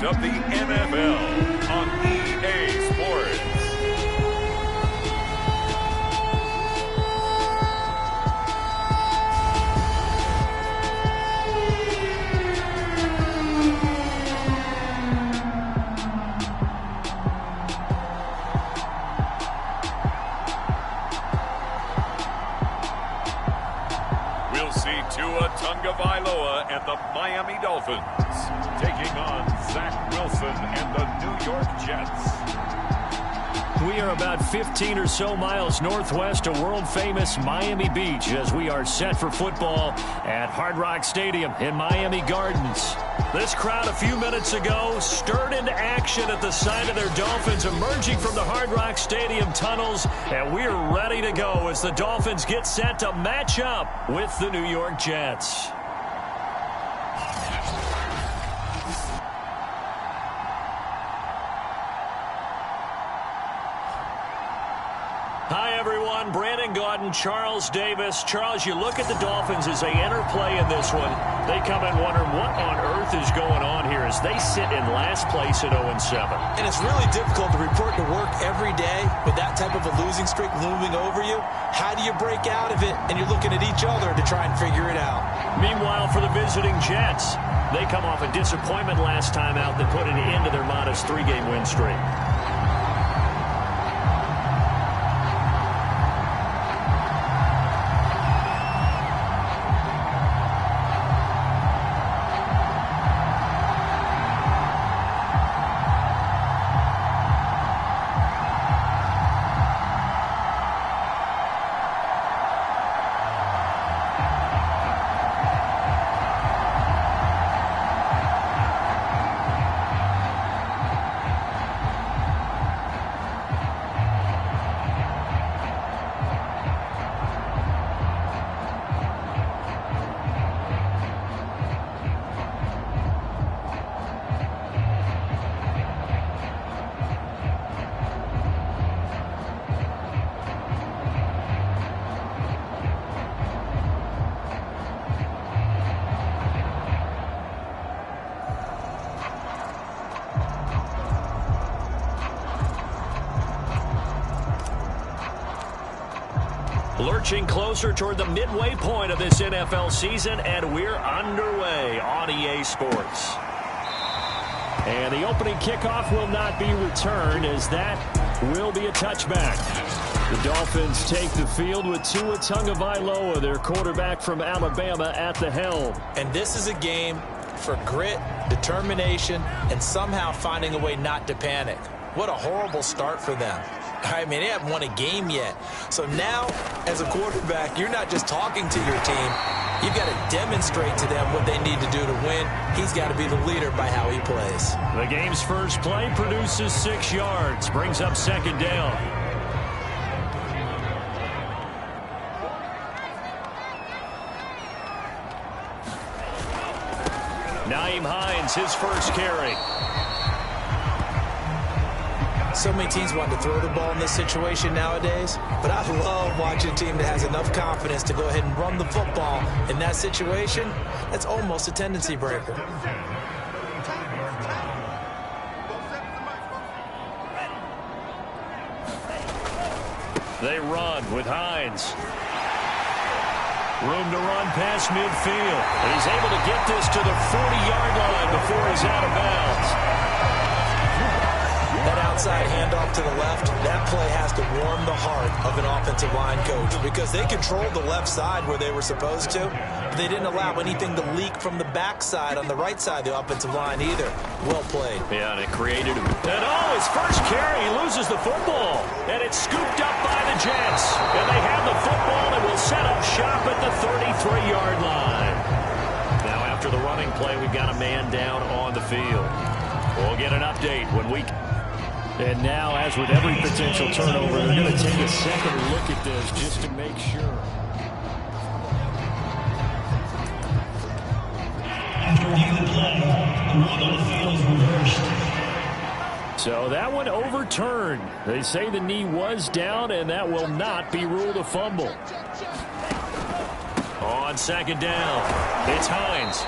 best of the NFL on EA Sports. We'll see Tua Tagovailoa and the Miami Dolphins taking on Zach Wilson and the New York Jets. We are about 15 or so miles northwest of world-famous Miami Beach as we are set for football at Hard Rock Stadium in Miami Gardens. This crowd a few minutes ago stirred into action at the sight of their Dolphins emerging from the Hard Rock Stadium tunnels, and we're ready to go as the Dolphins get set to match up with the New York Jets. Hi, everyone. Brandon Gaudin, Charles Davis. Charles, you look at the Dolphins as they enter play in this one. They come in wondering what on earth is going on here as they sit in last place at 0-7. And it's really difficult to report to work every day with that type of a losing streak looming over you. How do you break out of it? And you're looking at each other to try and figure it out. Meanwhile, for the visiting Jets, they come off a disappointment last time out that put an end to their modest 3-game win streak. Lurching closer toward the midway point of this NFL season, and we're underway on EA Sports. And the opening kickoff will not be returned as that will be a touchback. The Dolphins take the field with Tua Tagovailoa, their quarterback from Alabama, at the helm. And this is a game for grit, determination, and somehow finding a way not to panic. What a horrible start for them. I mean, they haven't won a game yet. So now, as a quarterback, you're not just talking to your team. You've got to demonstrate to them what they need to do to win. He's got to be the leader by how he plays. The game's first play produces 6 yards, brings up second down. Nyheim Hines, his first carry. So many teams want to throw the ball in this situation nowadays, but I love watching a team that has enough confidence to go ahead and run the football in that situation. That's almost a tendency breaker. They run with Hines. Room to run past midfield. And he's able to get this to the 40-yard line before he's out of bounds. That outside handoff to the left, that play has to warm the heart of an offensive line coach because they controlled the left side where they were supposed to, but they didn't allow anything to leak from the backside on the right side of the offensive line either. Well played. Yeah, and it created a... And his first carry, he loses the football. And it's scooped up by the Jets. And they have the football and will set up shop at the 33-yard line. Now, after the running play, we've got a man down on the field. We'll get an update when we... And now, as with every potential turnover, they're going to take a second look at this just to make sure. After review the play, the rule on the field is reversed. So that one overturned. They say the knee was down, and that will not be ruled a fumble. On second down, it's Hines.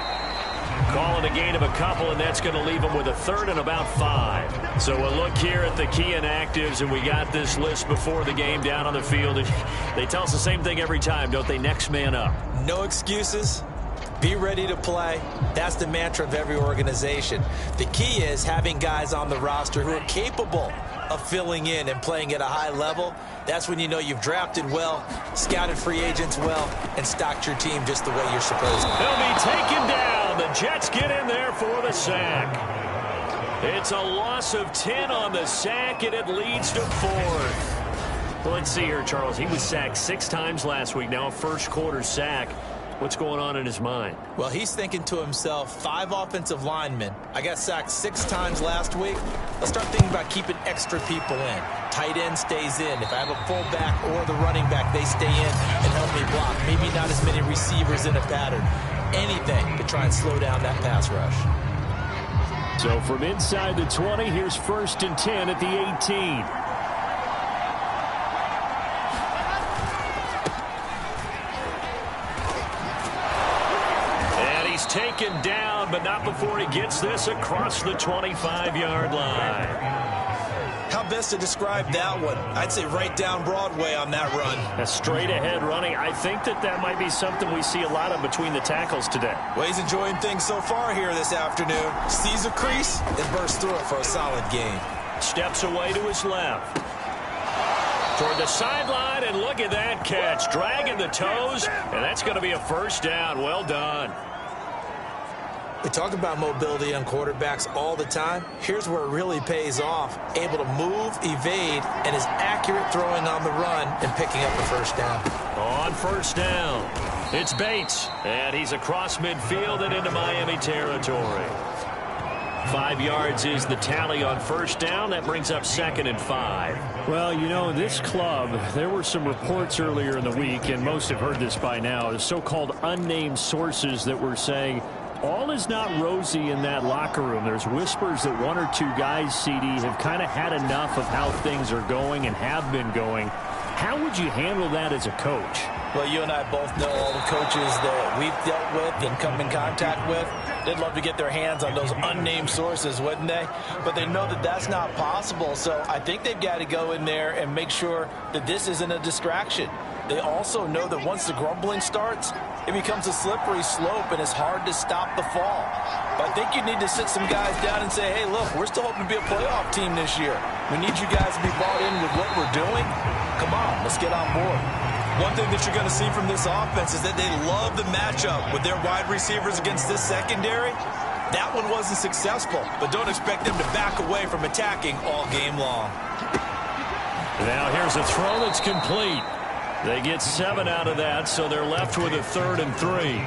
Calling a gain of a couple, and that's going to leave them with a third and about 5. So a look here at the key inactives, and we got this list before the game down on the field. They tell us the same thing every time, don't they? Next man up. No excuses. Be ready to play. That's the mantra of every organization. The key is having guys on the roster who are capable of filling in and playing at a high level. That's when you know you've drafted well, scouted free agents well, and stocked your team just the way you're supposed to. They'll be taken down. The Jets get in there for the sack. It's a loss of 10 on the sack, and it leads to 4th. Well, let's see here, Charles. He was sacked 6 times last week. Now a first-quarter sack. What's going on in his mind? Well, he's thinking to himself, 5 offensive linemen. I got sacked 6 times last week. Let's start thinking about keeping extra people in. Tight end stays in. If I have a fullback or the running back, they stay in and help me block. Maybe not as many receivers in a pattern. Anything to try and slow down that pass rush. So from inside the 20, here's 1st and 10 at the 18. Taken down, but not before he gets this across the 25-yard line. How best to describe that one? I'd say right down Broadway on that run. A straight-ahead running. I think that might be something we see a lot of between the tackles today. Well, he's enjoying things so far here this afternoon. Sees a crease and bursts through it for a solid gain. Steps away to his left. Toward the sideline, and look at that catch. Dragging the toes, and that's going to be a first down. Well done. We talk about mobility on quarterbacks all the time. Here's where it really pays off. Able to move, evade, and is accurate throwing on the run and picking up the first down. On first down, it's Bates, and he's across midfield and into Miami territory. 5 yards is the tally on first down. That brings up 2nd and 5. Well, you know, this club, there were some reports earlier in the week, and most have heard this by now, the so-called unnamed sources that were saying all is not rosy in that locker room. There's whispers that 1 or 2 guys, CD, have kind of had enough of how things are going and have been going. How would you handle that as a coach? Well, you and I both know all the coaches that we've dealt with and come in contact with. They'd love to get their hands on those unnamed sources, wouldn't they? But they know that that's not possible. So I think they've got to go in there and make sure that this isn't a distraction. They also know that once the grumbling starts, it becomes a slippery slope, and it's hard to stop the fall. But I think you need to sit some guys down and say, hey, look, we're still hoping to be a playoff team this year. We need you guys to be bought in with what we're doing. Come on, let's get on board. One thing that you're going to see from this offense is that they love the matchup with their wide receivers against this secondary. That one wasn't successful, but don't expect them to back away from attacking all game long. Now here's a throw that's complete. They get 7 out of that, so they're left with a 3rd and 3.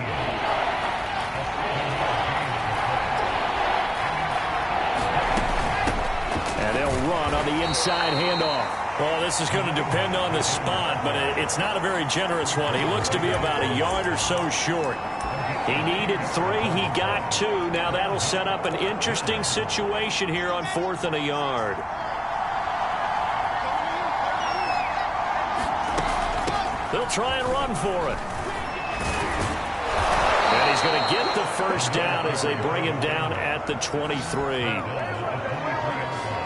And they'll run on the inside handoff. Well, this is going to depend on the spot, but it's not a very generous one. He looks to be about a yard or so short. He needed 3. He got 2. Now that'll set up an interesting situation here on 4th and a yard. They'll try and run for it. And he's going to get the first down as they bring him down at the 23.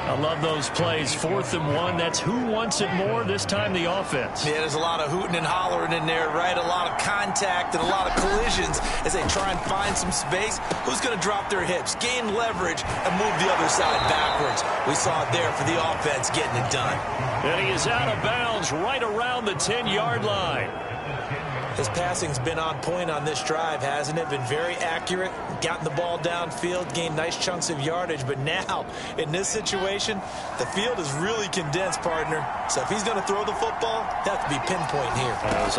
I love those plays. 4th and 1. That's who wants it more, this time the offense. Yeah, there's a lot of hooting and hollering in there, right? A lot of contact and a lot of collisions as they try and find some space. Who's going to drop their hips, gain leverage, and move the other side backwards? We saw it there for the offense getting it done. And he is out of bounds right around the 10-yard line. His passing's been on point on this drive, hasn't it? Been very accurate, gotten the ball downfield, gained nice chunks of yardage. But now, in this situation, the field is really condensed, partner. So if he's going to throw the football, that has to be pinpoint here.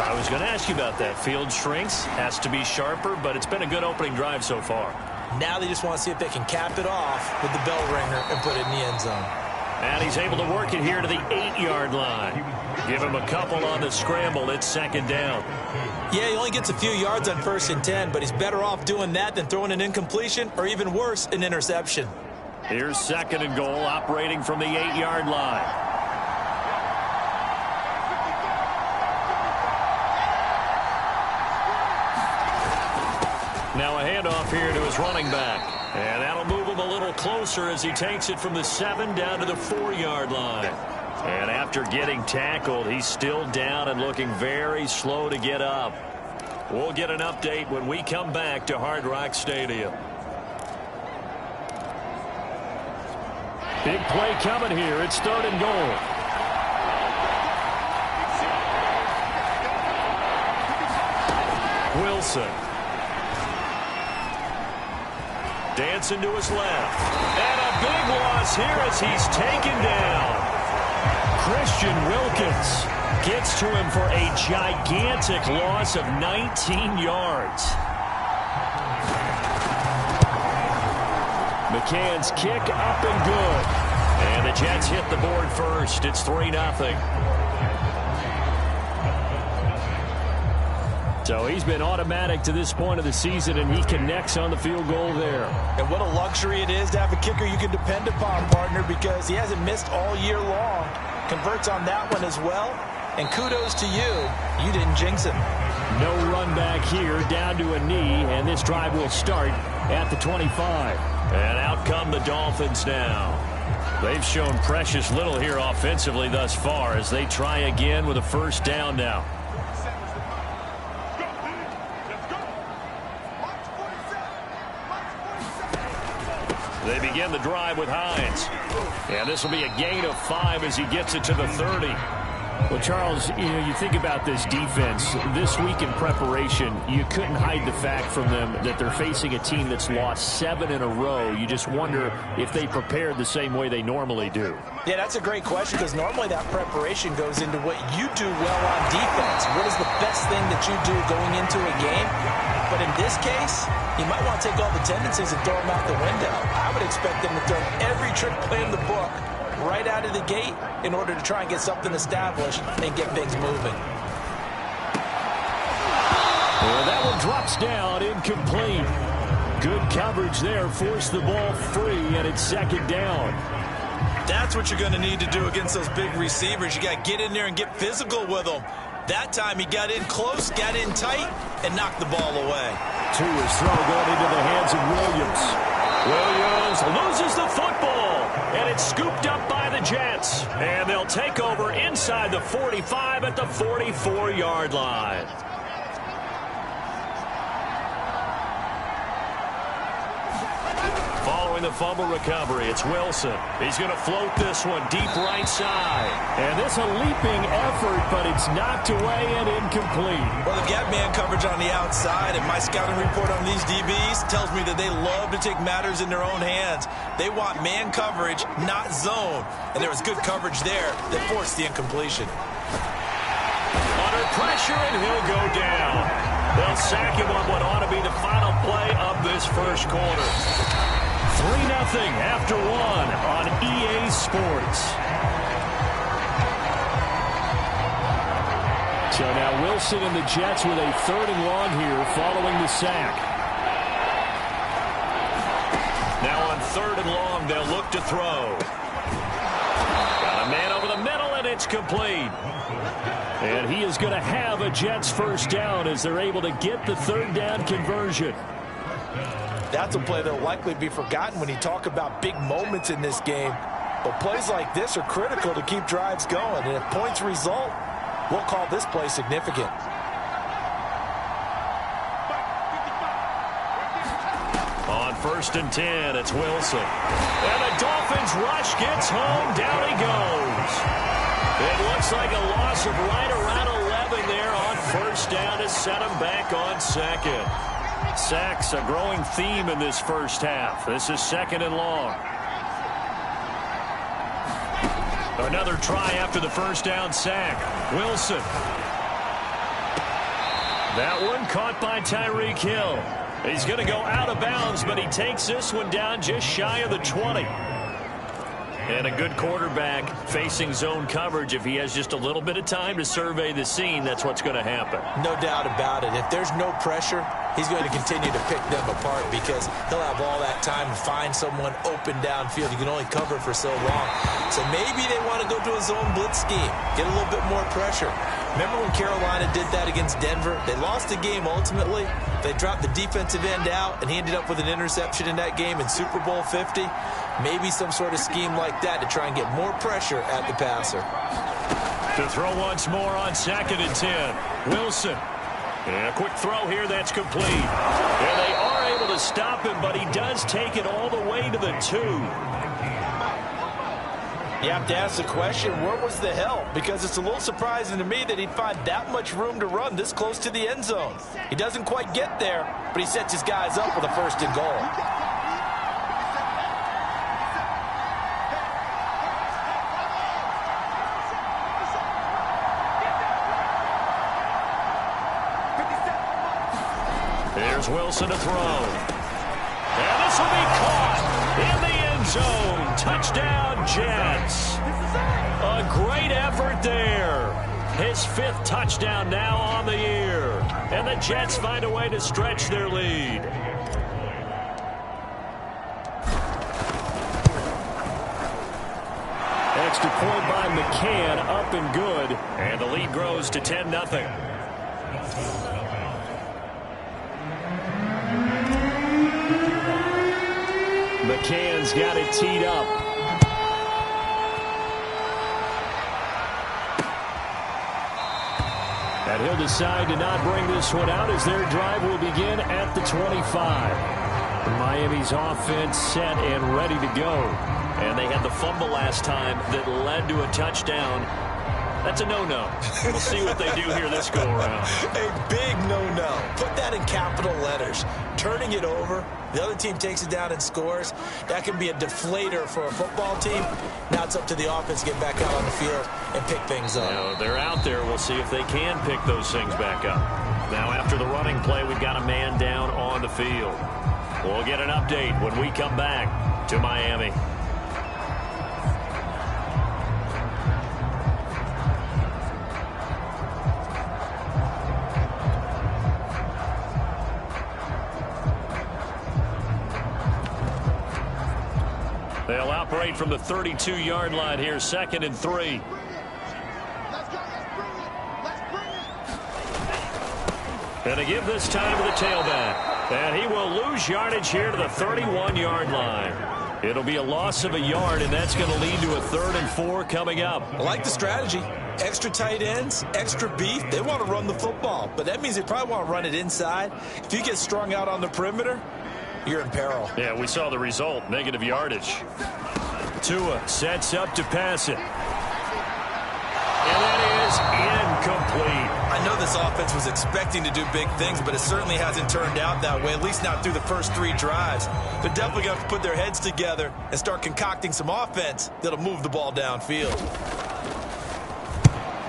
I was going to ask you about that. Field shrinks, has to be sharper, but it's been a good opening drive so far. Now they just want to see if they can cap it off with the bell ringer and put it in the end zone. And he's able to work it here to the 8-yard line. Give him a couple on the scramble. It's 2nd down. Yeah, he only gets a few yards on 1st and 10, but he's better off doing that than throwing an incompletion or even worse, an interception. Here's 2nd and goal, operating from the 8-yard line. Now a handoff here to his running back. And that'll move him a little closer as he takes it from the 7 down to the 4-yard line. And after getting tackled, he's still down and looking very slow to get up. We'll get an update when we come back to Hard Rock Stadium. Big play coming here. It's 3rd and goal. Wilson. Dancing to his left. And a big loss here as he's taken down. Christian Wilkins gets to him for a gigantic loss of 19 yards. McCann's kick up and good. And the Jets hit the board first. It's 3-0. So he's been automatic to this point of the season, and he connects on the field goal there. And what a luxury it is to have a kicker you can depend upon, partner, because he hasn't missed all year long. Converts on that one as well. And kudos to you. You didn't jinx him. No run back here, down to a knee, and this drive will start at the 25. And out come the Dolphins now. They've shown precious little here offensively thus far as they try again with a 1st down now. They begin the drive with Hines. And this will be a gain of 5 as he gets it to the 30. Well, Charles, you think about this defense. This week in preparation, you couldn't hide the fact from them that they're facing a team that's lost 7 in a row. You just wonder if they prepared the same way they normally do. Yeah, that's a great question, because normally that preparation goes into what you do well on defense. What is the best thing that you do going into a game? But in this case, you might want to take all the tendencies and throw them out the window. I would expect them to throw every trick play in the book right out of the gate in order to try and get something established and get things moving. Well, that one drops down, incomplete. Good coverage there, forced the ball free, and it's 2nd down. That's what you're going to need to do against those big receivers. You got to get in there and get physical with them. That time he got in close, got in tight, and knocked the ball away. To his throw going into the hands of Williams. Williams loses the football, and it's scooped up by the Jets. And they'll take over inside the 45 at the 44-yard line. Following the fumble recovery, it's Wilson. He's going to float this one deep right side. And this a leaping effort, but it's knocked away and incomplete. Well, they've got man coverage on the outside, and my scouting report on these DBs tells me that they love to take matters in their own hands. They want man coverage, not zone. And there was good coverage there that forced the incompletion. Under pressure, and he'll go down. They'll sack him on what ought to be the final play of this first quarter. 3-0 after 1 on EA Sports. So now Wilson and the Jets with a 3rd and long here following the sack. Now on 3rd and long, they'll look to throw. Got a man over the middle, and it's complete. And he is going to have a Jets 1st down as they're able to get the 3rd down conversion. That's a play that will likely be forgotten when you talk about big moments in this game. But plays like this are critical to keep drives going. And if points result, we'll call this play significant. On 1st and 10, it's Wilson. And the Dolphins rush gets home. Down he goes. It looks like a loss of right around 11 there on 1st down to set him back on 2nd. Sacks a growing theme in this first half. This is 2nd and long. Another try after the 1st down sack. Wilson. That one caught by Tyreek Hill. He's going to go out of bounds, but he takes this one down just shy of the 20. And a good quarterback facing zone coverage. If he has just a little bit of time to survey the scene, that's what's going to happen. No doubt about it. If there's no pressure, he's going to continue to pick them apart because he'll have all that time to find someone open downfield. You can only cover for so long. So maybe they want to go to a zone blitz scheme, get a little bit more pressure. Remember when Carolina did that against Denver? They lost the game ultimately. They dropped the defensive end out, and he ended up with an interception in that game in Super Bowl 50. Maybe some sort of scheme like that to try and get more pressure at the passer. To throw once more on 2nd and 10. Wilson. And a quick throw here that's complete. And they are able to stop him, but he does take it all the way to the 2. You have to ask the question, where was the help? Because it's a little surprising to me that he'd find that much room to run this close to the end zone. He doesn't quite get there, but he sets his guys up with a 1st and goal. Here's Wilson to throw. And this will be caught in the end zone. Touchdown, Jets. A great effort there. His 5th touchdown now on the year. And the Jets find a way to stretch their lead. Extra point by McCann, up and good. And the lead grows to 10-0. McCann's got it teed up. And he'll decide to not bring this one out as their drive will begin at the 25. Miami's offense set and ready to go. And they had the fumble last time that led to a touchdown. That's a no-no. We'll see what they do here this go-around. A big no-no. Put that in capital letters. Turning it over, the other team takes it down and scores. That can be a deflator for a football team. Now it's up to the offense to get back out on the field and pick things up. Now, they're out there. We'll see if they can pick those things back up. Now, after the running play, we've got a man down on the field. We'll get an update when we come back to Miami. They'll operate from the 32-yard line here, 2nd and 3. And they give this time to the tailback. And he will lose yardage here to the 31-yard line. It'll be a loss of a yard, and that's going to lead to a 3rd and 4 coming up. I like the strategy. Extra tight ends, extra beef. They want to run the football, but that means they probably want to run it inside. If you get strung out on the perimeter, you're in peril. Yeah, we saw the result, negative yardage. Tua sets up to pass it. And that is incomplete. I know this offense was expecting to do big things, but it certainly hasn't turned out that way, at least not through the first 3 drives. They're definitely going to put their heads together and start concocting some offense that'll move the ball downfield.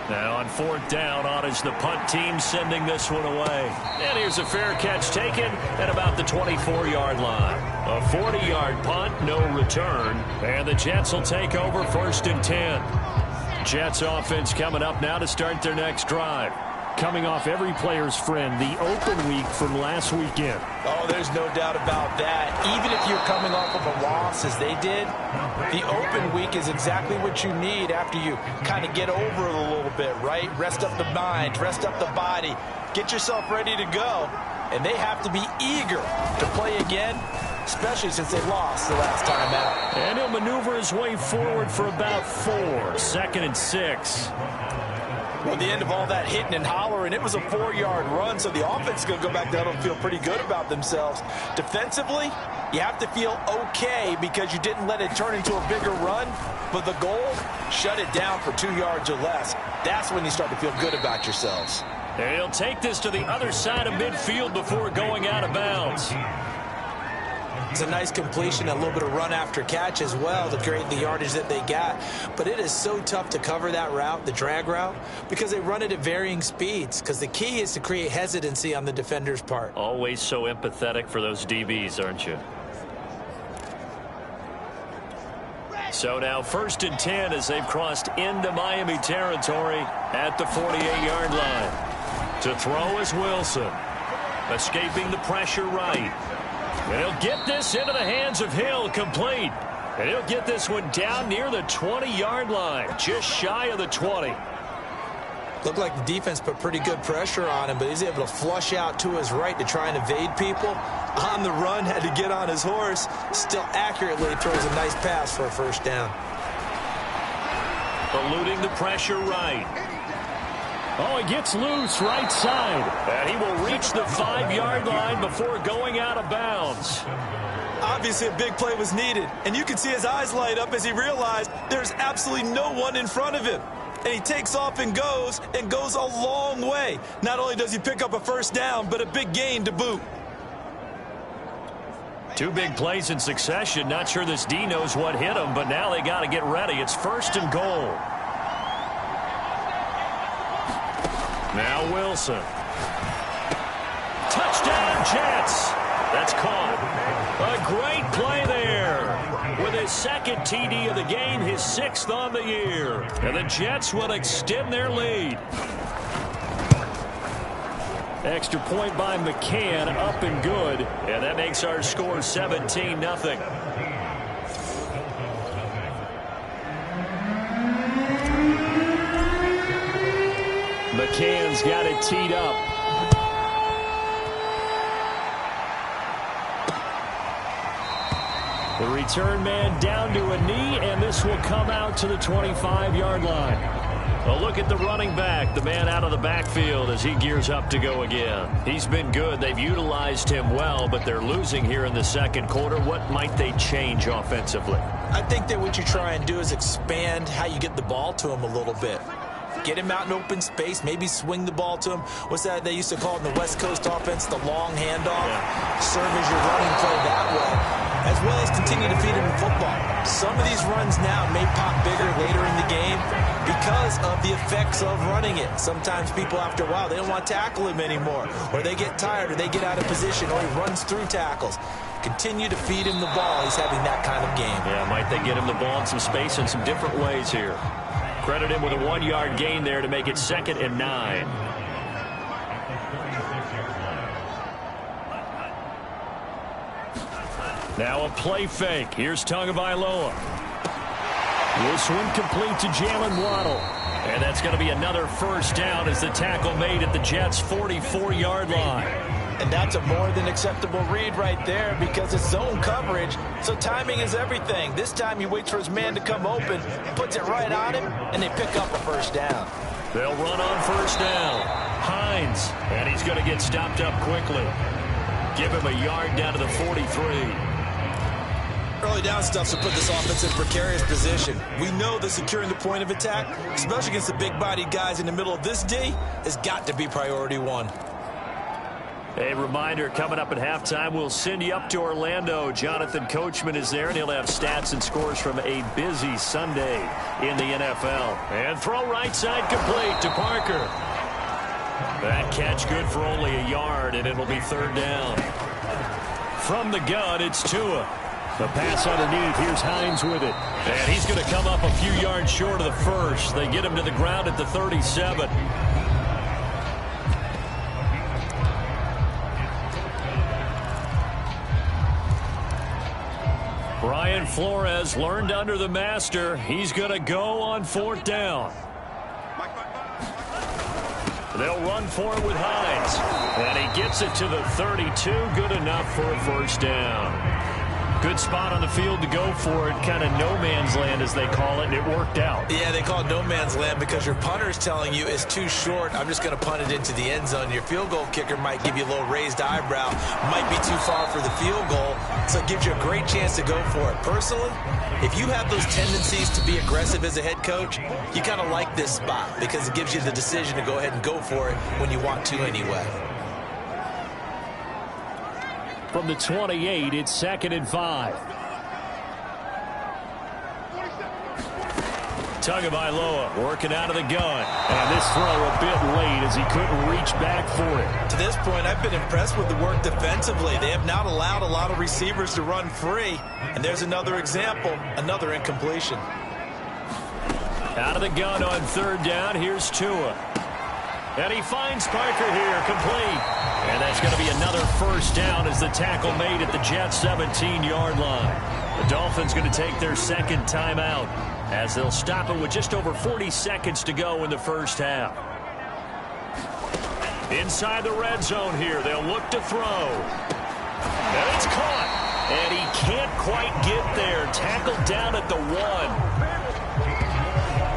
Now on 4th down, on is the punt team sending this one away. And here's a fair catch taken at about the 24-yard line. A 40-yard punt, no return. And the Jets will take over 1st and 10. Jets offense coming up now to start their next drive. Coming off every player's friend, the open week from last weekend. Oh, there's no doubt about that. Even if you're coming off of a loss as they did, the open week is exactly what you need after you kind of get over it a little bit, right? Rest up the mind, rest up the body, get yourself ready to go. And they have to be eager to play again, especially since they lost the last time out. And he'll maneuver his way forward for about 4. 2nd and 6. Well, at the end of all that hitting and hollering, it was a 4-yard run, so the offense is going to go back down and feel pretty good about themselves. Defensively, you have to feel okay because you didn't let it turn into a bigger run, but the goal, shut it down for 2 yards or less. That's when you start to feel good about yourselves. And he'll take this to the other side of midfield before going out of bounds. It's a nice completion, a little bit of run after catch as well to create the yardage that they got. But it is so tough to cover that route, the drag route, because they run it at varying speeds. Because the key is to create hesitancy on the defender's part. Always so empathetic for those DBs, aren't you? So now 1st and 10 as they've crossed into Miami territory at the 48-yard line. To throw is Wilson. Escaping the pressure right. And he'll get this into the hands of Hill, complete. And he'll get this one down near the 20-yard line, just shy of the 20. Looked like the defense put pretty good pressure on him, but he's able to flush out to his right to try and evade people. On the run, had to get on his horse. Still accurately throws a nice pass for a first down. Eluding the pressure right. Oh, he gets loose right side. And he will reach the 5-yard line before going out of bounds. Obviously, a big play was needed, and you can see his eyes light up as he realized there's absolutely no one in front of him. And he takes off and goes a long way. Not only does he pick up a first down, but a big gain to boot. 2 big plays in succession. Not sure this D knows what hit him, but now they got to get ready. It's 1st and goal. Now Wilson. Touchdown, Jets. That's caught. A great play there. With his 2nd TD of the game, his 6th on the year. And the Jets will extend their lead. Extra point by McCann, up and good. And that makes our score 17-0. McCann's got it teed up. The return man down to a knee, and this will come out to the 25-yard line. A look at the running back, the man out of the backfield as he gears up to go again. He's been good. They've utilized him well, but they're losing here in the 2nd quarter. What might they change offensively? I think that what you try and do is expand how you get the ball to him a little bit. Get him out in open space, maybe swing the ball to him. What's that they used to call it in the West Coast offense, the long handoff? Yeah. Serve as your running play that way, as well as continue to feed him in football. Some of these runs now may pop bigger later in the game because of the effects of running it. Sometimes people, after a while, they don't want to tackle him anymore, or they get tired, or they get out of position, or he runs through tackles. Continue to feed him the ball. He's having that kind of game. Yeah, might they get him the ball in some space in some different ways here. Credit him with a 1-yard gain there to make it 2nd and 9. Now a play fake. Here's Tagovailoa. This one complete to Jalen Waddle. And that's going to be another first down as the tackle made at the Jets' 44-yard line. And that's a more than acceptable read right there because it's zone coverage, so timing is everything. This time he waits for his man to come open, puts it right on him, and they pick up a first down. They'll run on first down. Hines, and he's going to get stopped up quickly. Give him a yard down to the 43. Early down stuff to put this offense in precarious position. We know that securing the point of attack, especially against the big-bodied guys in the middle of this D, has got to be priority 1. A reminder, coming up at halftime, we'll send you up to Orlando. Jonathan Coachman is there, and he'll have stats and scores from a busy Sunday in the NFL. And throw right side complete to Parker. That catch good for only a yard, and it'll be 3rd down. From the gun, it's Tua. The pass underneath. Here's Hines with it. And he's going to come up a few yards short of the first. They get him to the ground at the 37. Brian Flores learned under the master. He's going to go on 4th down. They'll run for it with Hines. And he gets it to the 32. Good enough for a first down. Good spot on the field to go for it. Kind of no man's land, as they call it, and it worked out. Yeah, they call it no man's land because your punter's telling you it's too short. I'm just going to punt it into the end zone. Your field goal kicker might give you a little raised eyebrow. Might be too far for the field goal, so it gives you a great chance to go for it. Personally, if you have those tendencies to be aggressive as a head coach, you kind of like this spot because it gives you the decision to go ahead and go for it when you want to anyway. From the 28, it's 2nd and 5. Tagovailoa working out of the gun. And this throw a bit late as he couldn't reach back for it. To this point, I've been impressed with the work defensively. They have not allowed a lot of receivers to run free. And there's another example, another incompletion. Out of the gun on 3rd down, here's Tua. And he finds Parker here, complete. And that's going to be another first down as the tackle made at the Jets' 17-yard line. The Dolphins going to take their 2nd timeout as they'll stop it with just over 40 seconds to go in the first half. Inside the red zone here, they'll look to throw. And it's caught. And he can't quite get there. Tackled down at the 1.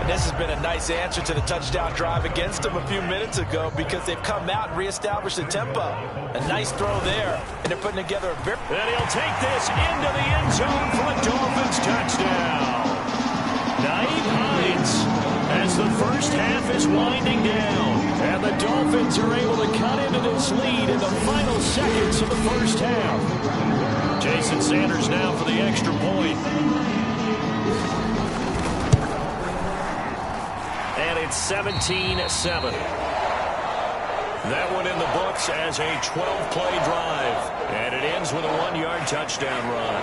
And this has been a nice answer to the touchdown drive against them a few minutes ago because they've come out and reestablished the tempo. A nice throw there, and they're putting together a very... And he'll take this into the end zone for a Dolphins touchdown. Naeem Hines as the first half is winding down. And the Dolphins are able to cut into this lead in the final seconds of the first half. Jason Sanders now for the extra point. And it's 17-7. That one in the books as a 12-play drive. And it ends with a 1-yard touchdown run.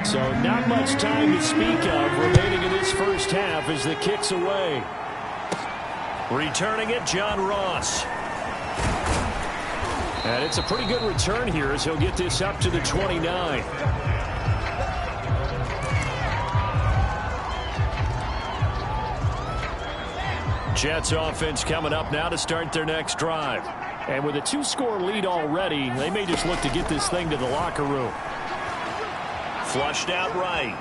So not much time to speak of remaining in this first half as the kick's away. Returning it, John Ross. And it's a pretty good return here as he'll get this up to the 29. Jets offense coming up now to start their next drive. And with a 2-score lead already, they may just look to get this thing to the locker room. Flushed out right.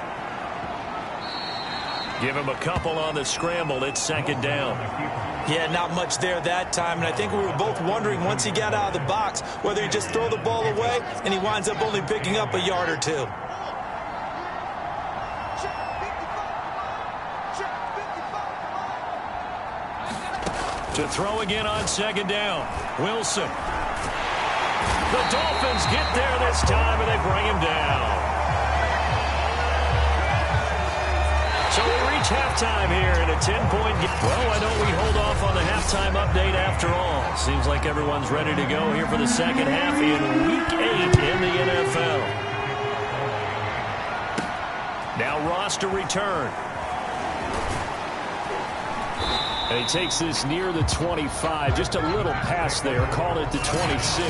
Give him a couple on the scramble. It's second down. Yeah, not much there that time. And I think we were both wondering once he got out of the box whether he'd just throw the ball away and he winds up only picking up a yard or two. To throw again on second down. Wilson. The Dolphins get there this time and they bring him down. So we reach halftime here in a 10-point game. Well, why don't we hold off on the halftime update after all? Seems like everyone's ready to go here for the second half in Week 8 in the NFL. Now Ross to return. And he takes this near the 25. Just a little pass there. Called it the 26.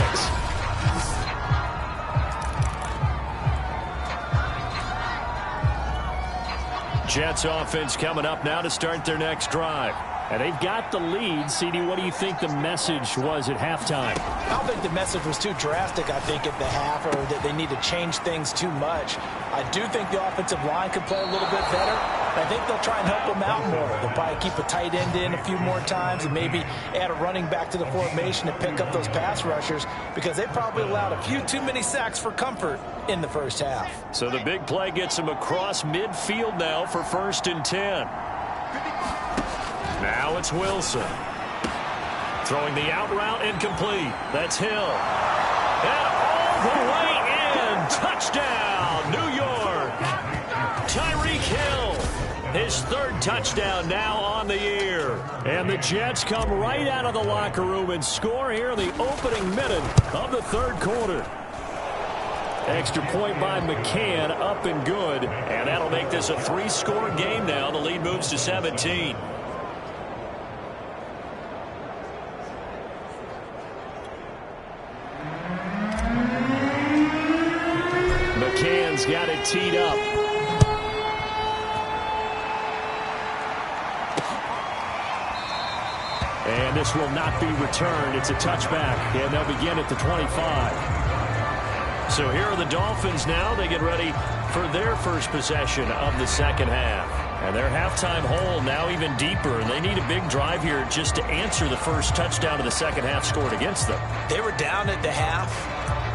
Jets offense coming up now to start their next drive. And they've got the lead. CD, what do you think the message was at halftime? I don't think the message was too drastic, I think, at the half, or that they need to change things too much. I do think the offensive line could play a little bit better. I think they'll try and help them out more. They'll probably keep a tight end in a few more times and maybe add a running back to the formation to pick up those pass rushers because they probably allowed a few too many sacks for comfort in the first half. So the big play gets them across midfield now for 1st and 10. Now it's Wilson. Throwing the out route incomplete. That's Hill. And all the way in. Touchdown, New York. Tyreek Hill. His 3rd touchdown now on the year. And the Jets come right out of the locker room and score here in the opening minute of the 3rd quarter. Extra point by McCann, up and good. And that'll make this a 3-score game now. The lead moves to 17. McCann's got it teed up. And this will not be returned. It's a touchback, and they'll begin at the 25. So here are the Dolphins now. They get ready for their first possession of the second half. And their halftime hole now even deeper. And they need a big drive here just to answer the first touchdown of the second half scored against them. They were down at the half.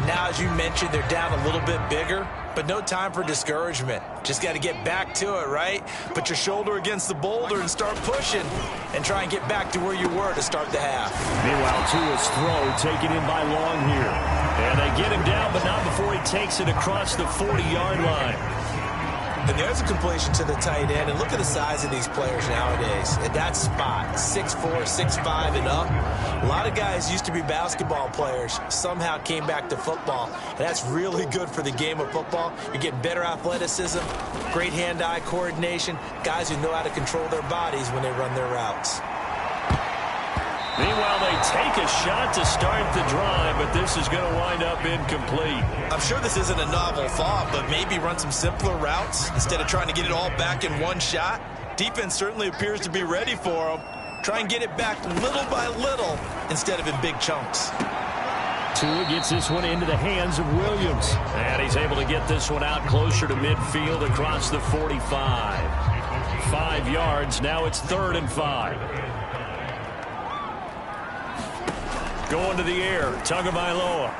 Now, as you mentioned, they're down a little bit bigger, but no time for discouragement. Just got to get back to it, right? Put your shoulder against the boulder and start pushing and try and get back to where you were to start the half. Meanwhile, Tua's throw taken in by Long here. And they get him down, but not before he takes it across the 40-yard line. And there's a completion to the tight end. And look at the size of these players nowadays. At that spot, 6'4", 6'5", and up. A lot of guys used to be basketball players, somehow came back to football. And that's really good for the game of football. You're getting better athleticism, great hand-eye coordination, guys who know how to control their bodies when they run their routes. Meanwhile, they take a shot to start the drive, but this is going to wind up incomplete. I'm sure this isn't a novel thought, but maybe run some simpler routes instead of trying to get it all back in one shot. Defense certainly appears to be ready for them. Try and get it back little by little instead of in big chunks. Tua gets this one into the hands of Williams. And he's able to get this one out closer to midfield across the 45. 5 yards. Now it's 3rd and 5. Going to the air. Tagovailoa.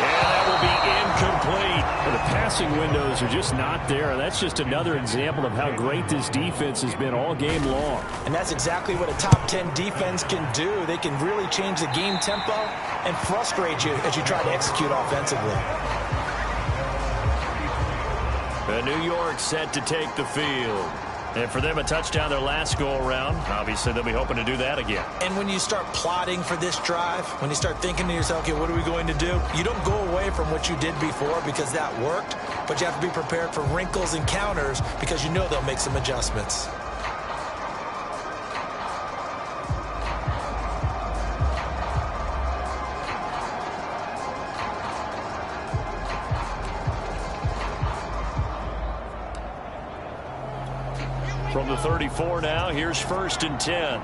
And that will be incomplete. Well, the passing windows are just not there. That's just another example of how great this defense has been all game long. And that's exactly what a top 10 defense can do. They can really change the game tempo and frustrate you as you try to execute offensively. And New York set to take the field. And for them, a touchdown their last go-around. Obviously, they'll be hoping to do that again. And when you start plotting for this drive, when you start thinking to yourself, okay, what are we going to do? You don't go away from what you did before because that worked, but you have to be prepared for wrinkles and counters because you know they'll make some adjustments. From the 34 now, here's 1st and 10.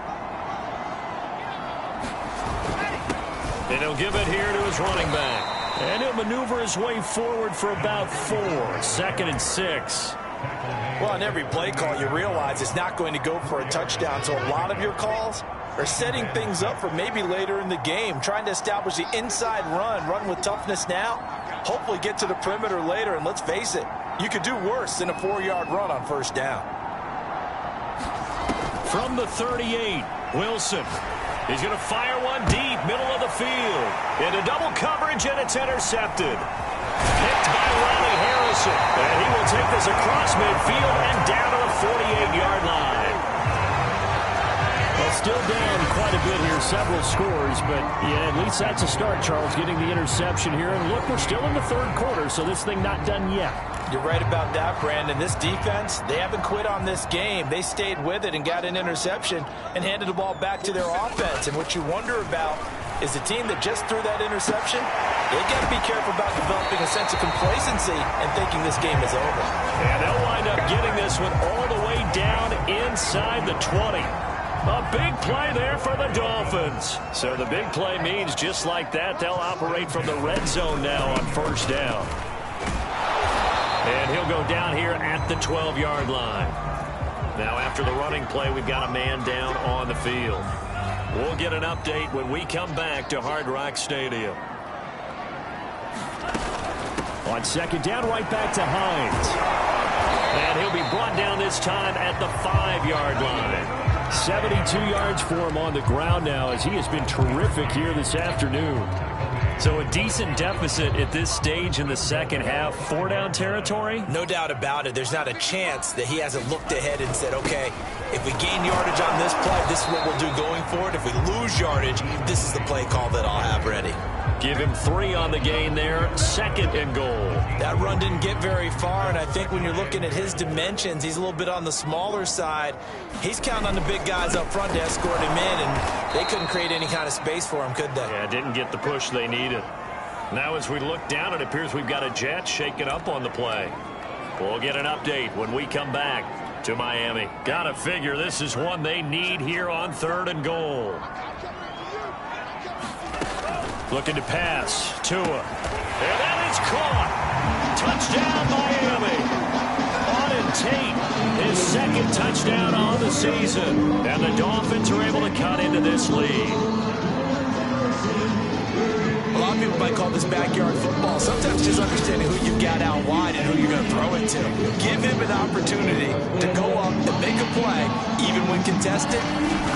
And he'll give it here to his running back. And he'll maneuver his way forward for about 4. 2nd and 6. Well, on every play call, you realize it's not going to go for a touchdown. So a lot of your calls are setting things up for maybe later in the game, trying to establish the inside run with toughness now, hopefully get to the perimeter later. And let's face it, you could do worse than a 4-yard run on 1st down. From the 38, Wilson. He's going to fire one deep, middle of the field. Into double coverage, and it's intercepted. Picked by Riley Harrison. And he will take this across midfield and down to the 48-yard line. Well, still down quite a bit here, several scores, but yeah, at least that's a start, Charles, getting the interception here. And look, we're still in the 3rd quarter, so this thing not done yet. You're right about that, Brandon. This defense, they haven't quit on this game. They stayed with it and got an interception and handed the ball back to their offense. And what you wonder about is the team that just threw that interception, they got to be careful about developing a sense of complacency and thinking this game is over. And they'll wind up getting this one all the way down inside the 20. A big play there for the Dolphins. So the big play means just like that, they'll operate from the red zone now on 1st down. And he'll go down here at the 12-yard line. Now after the running play, we've got a man down on the field. We'll get an update when we come back to Hard Rock Stadium. On 2nd down, right back to Hines. And he'll be brought down this time at the 5-yard line. 72 yards for him on the ground now as he has been terrific here this afternoon. So a decent deficit at this stage in the 2nd half. 4-down territory? No doubt about it. There's not a chance that he hasn't looked ahead and said, okay, if we gain yardage on this play, this is what we'll do going forward. If we lose yardage, this is the play call that I'll have ready. Give him 3 on the gain there. 2nd and goal. That run didn't get very far, and I think when you're looking at his dimensions, he's a little bit on the smaller side. He's counting on the big guys up front to escort him in, and they couldn't create any kind of space for him, could they? Yeah, didn't get the push they needed. Now as we look down, it appears we've got a jet shaking up on the play. We'll get an update when we come back to Miami. Gotta figure this is one they need here on 3rd and goal. Looking to pass. Tua. And that is caught. Touchdown, Miami. Auden Tate, his 2nd touchdown on the season. And the Dolphins are able to cut into this lead. A lot of people might call this backyard football. Sometimes just understanding who you've got out wide and who you're going to throw it to. Give him an opportunity to go up and make a play, even when contested.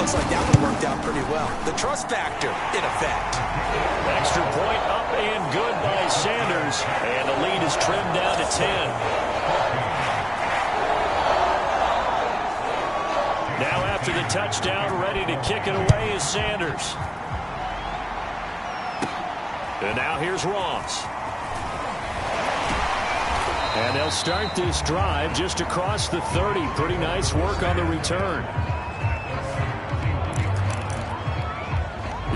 Looks like that one worked out pretty well. The trust factor in effect. Extra point up and good by Sanders. And the lead is trimmed down to 10. Now after the touchdown, ready to kick it away is Sanders. And now here's Ross. And they'll start this drive just across the 30. Pretty nice work on the return.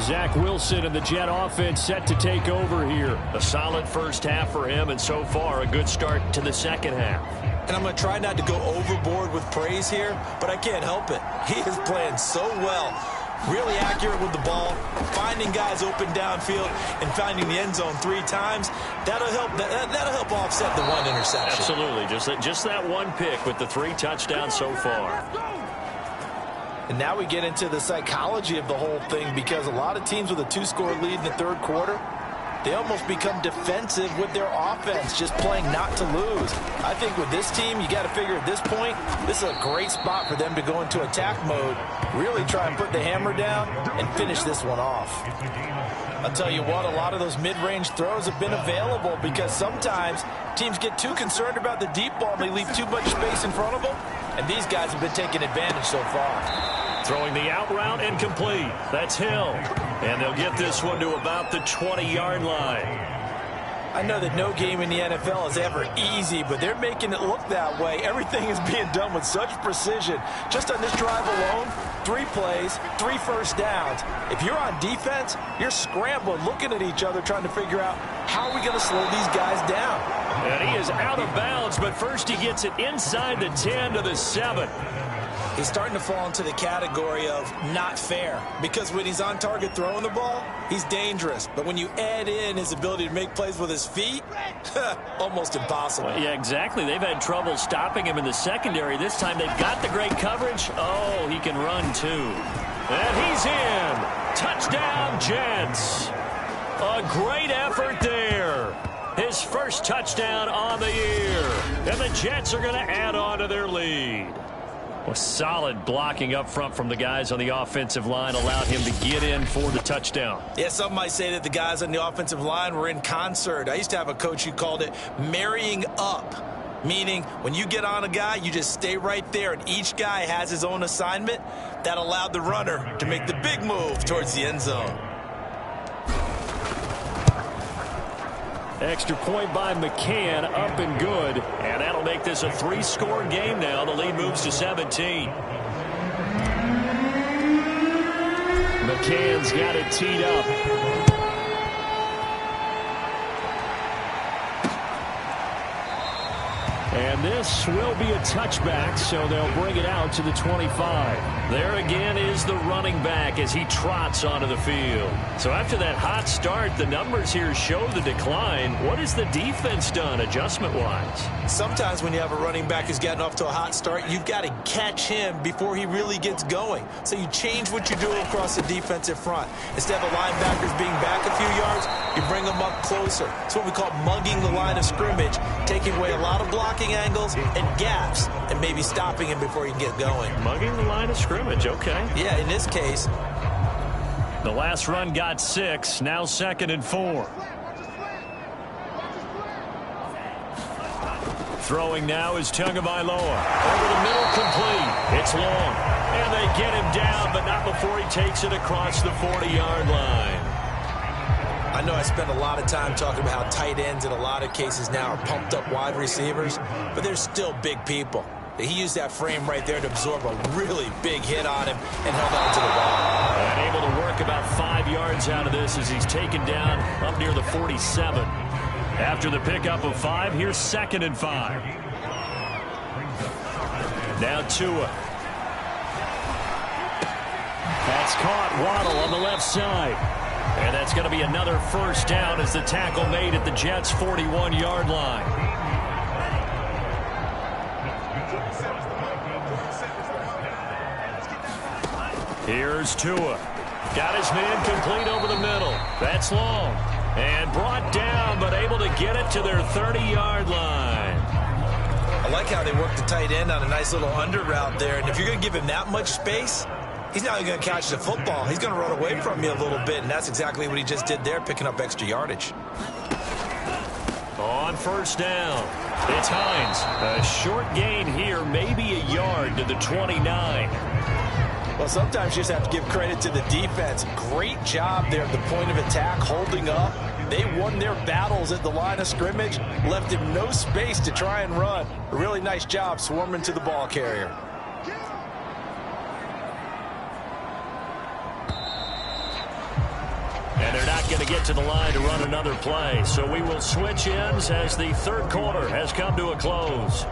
Zach Wilson and the Jet offense set to take over here. A solid first half for him, and so far a good start to the second half. And I'm going to try not to go overboard with praise here, but I can't help it. He is playing so well. Really accurate with the ball, finding guys open downfield, and finding the end zone 3 times. That'll help offset the one interception. Absolutely. Just that one pick with the 3 touchdowns so far. And now we get into the psychology of the whole thing, because a lot of teams with a 2-score lead in the third quarter, they almost become defensive with their offense, just playing not to lose. I think with this team, you got to figure at this point, this is a great spot for them to go into attack mode, really try and put the hammer down and finish this one off. I'll tell you what, a lot of those mid-range throws have been available, because sometimes teams get too concerned about the deep ball and they leave too much space in front of them, and these guys have been taking advantage so far. Throwing the out route incomplete. That's Hill. And they'll get this one to about the 20-yard line. I know that no game in the NFL is ever easy, but they're making it look that way. Everything is being done with such precision. Just on this drive alone, 3 plays, 3 first downs. If you're on defense, you're scrambling, looking at each other, trying to figure out how are we going to slow these guys down. And he is out of bounds, but first he gets it inside the 10 to the 7. He's starting to fall into the category of not fair, because when he's on target throwing the ball, he's dangerous. But when you add in his ability to make plays with his feet, almost impossible. Well, yeah, exactly. They've had trouble stopping him in the secondary. This time they've got the great coverage. Oh, he can run too. And he's in. Touchdown, Jets. A great effort there. His first touchdown on the year. And the Jets are going to add on to their lead. Well, solid blocking up front from the guys on the offensive line allowed him to get in for the touchdown. Yeah, some might say that the guys on the offensive line were in concert. I used to have a coach who called it marrying up, meaning when you get on a guy, you just stay right there, and each guy has his own assignment. That allowed the runner to make the big move towards the end zone. Extra point by McCann, up and good. And that'll make this a 3-score game now. The lead moves to 17. McCann's got it teed up. And this will be a touchback, so they'll bring it out to the 25. There again is the running back as he trots onto the field. So after that hot start, the numbers here show the decline. What has the defense done adjustment-wise? Sometimes when you have a running back who's gotten off to a hot start, you've got to catch him before he really gets going. So you change what you're doing across the defensive front. Instead of the linebackers being back a few yards, you bring them up closer. It's what we call mugging the line of scrimmage, taking away a lot of blocking angles and gaps and maybe stopping him before he can get going. Mugging the line of scrimmage, okay. Yeah, in this case. The last run got 6, now 2nd and 4. Throwing now is Tagovailoa. Over the middle, complete. It's long. And they get him down, but not before he takes it across the 40-yard line. I know I spend a lot of time talking about how tight ends in a lot of cases now are pumped up wide receivers, but they're still big people. He used that frame right there to absorb a really big hit on him and held on to the ball. And able to work about 5 yards out of this as he's taken down up near the 47. After the pickup of 5, here's 2nd and 5. Now Tua. That's caught. Waddle on the left side. And that's going to be another first down as the tackle made at the Jets' 41-yard line. Here's Tua. Got his man complete over the middle. That's long. And brought down, but able to get it to their 30-yard line. I like how they work the tight end on a nice little under route there. And if you're going to give him that much space, he's not even going to catch the football. He's going to run away from you a little bit, and that's exactly what he just did there, picking up extra yardage. On first down, it's Hines. A short gain here, maybe a yard to the 29. Well, sometimes you just have to give credit to the defense. Great job there at the point of attack, holding up. They won their battles at the line of scrimmage, left him no space to try and run. A really nice job swarming to the ball carrier. to get to the line to run another play. So we will switch ends as the third quarter has come to a close.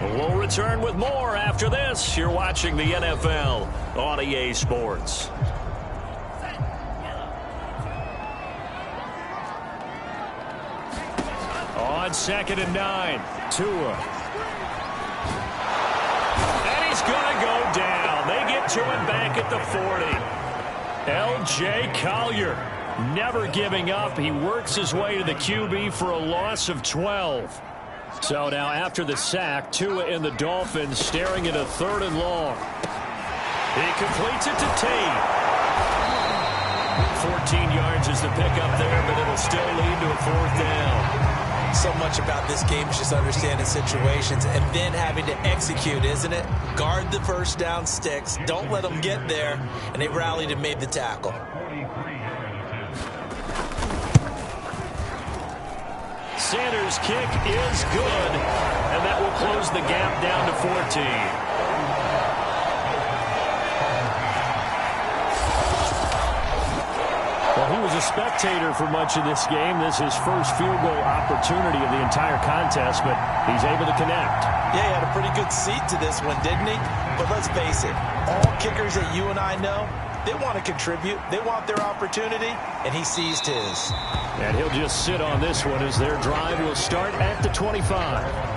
We'll return with more after this. You're watching the NFL on EA Sports. On 2nd and 9, Tua. And he's going to go down. They get to him back at the 40. L.J. Collier never giving up. He works his way to the QB for a loss of 12. So now after the sack, Tua and the Dolphins staring at a 3rd and long. He completes it to Tate. 14 yards is the pickup there, but it'll still lead to a 4th down. So much about this game is just understanding situations and then having to execute, isn't it? Guard the first down sticks. Don't let them get there. And they rallied and made the tackle. Sanders' kick is good, and that will close the gap down to 14. Well, he was a spectator for much of this game. This is his first field goal opportunity of the entire contest, but he's able to connect. Yeah, he had a pretty good seat to this one, didn't he? But let's face it, all kickers that you and I know, they want to contribute. They want their opportunity, and he seized his. And he'll just sit on this one as their drive will start at the 25.